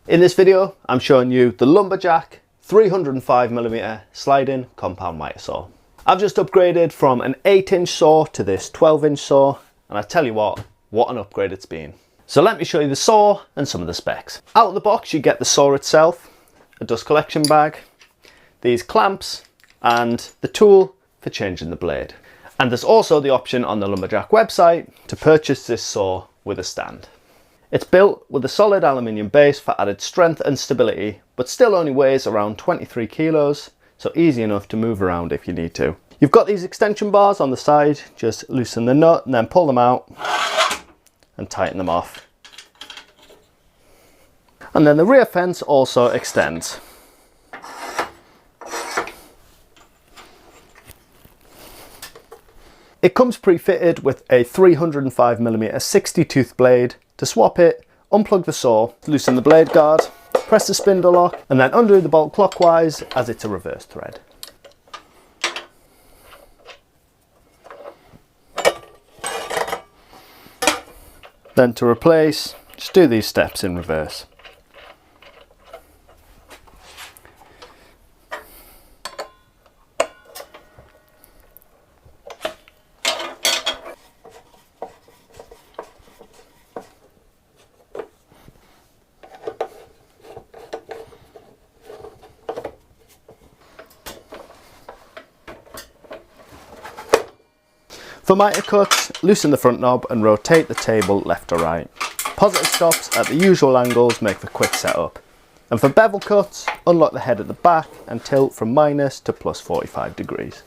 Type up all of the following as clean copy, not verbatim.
In this video, I'm showing you the Lumberjack 305mm sliding compound miter saw. I've just upgraded from an 8-inch saw to this 12-inch saw, and I tell you what an upgrade it's been. So let me show you the saw and some of the specs. Out of the box, you get the saw itself, a dust collection bag, these clamps, and the tool for changing the blade. And there's also the option on the Lumberjack website to purchase this saw with a stand. It's built with a solid aluminium base for added strength and stability, but still only weighs around 23 kilos, so easy enough to move around if you need to. You've got these extension bars on the side, just loosen the nut and then pull them out and tighten them off. And then the rear fence also extends. It comes pre-fitted with a 305mm 60 tooth blade. To swap it, unplug the saw, loosen the blade guard, press the spindle lock, and then undo the bolt clockwise as it's a reverse thread. Then to replace, just do these steps in reverse. For mitre cuts, loosen the front knob and rotate the table left or right. Positive stops at the usual angles make for quick setup. And for bevel cuts, unlock the head at the back and tilt from minus to plus 45 degrees.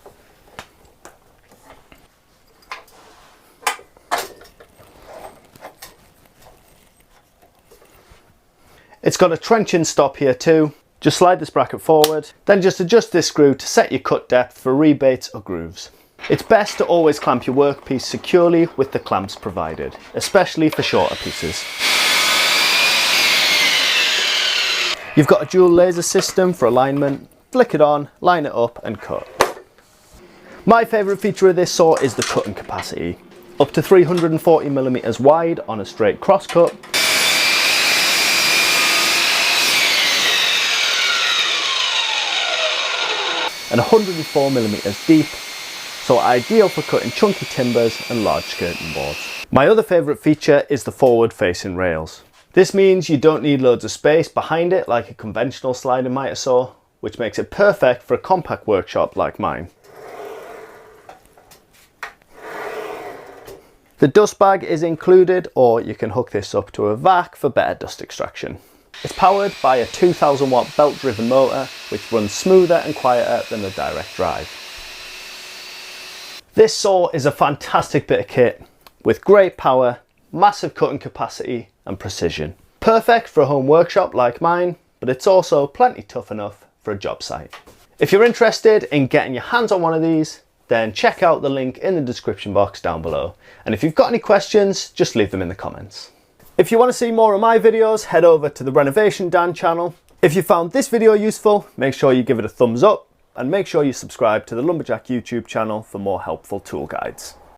It's got a trenching stop here too. Just slide this bracket forward, then just adjust this screw to set your cut depth for rebates or grooves. It's best to always clamp your workpiece securely with the clamps provided, especially for shorter pieces. You've got a dual laser system for alignment. Flick it on, line it up and cut. My favourite feature of this saw is the cutting capacity. Up to 340mm wide on a straight cross cut. And 104mm deep. So ideal for cutting chunky timbers and large skirting boards. My other favourite feature is the forward facing rails. This means you don't need loads of space behind it like a conventional sliding mitre saw, which makes it perfect for a compact workshop like mine. The dust bag is included, or you can hook this up to a vac for better dust extraction. It's powered by a 2000 watt belt driven motor, which runs smoother and quieter than a direct drive. This saw is a fantastic bit of kit with great power, massive cutting capacity and precision. Perfect for a home workshop like mine, but it's also plenty tough enough for a job site. If you're interested in getting your hands on one of these, then check out the link in the description box down below. And if you've got any questions, just leave them in the comments. If you want to see more of my videos, head over to the Renovation Dan channel. If you found this video useful, make sure you give it a thumbs up. And make sure you subscribe to the Lumberjack YouTube channel for more helpful tool guides.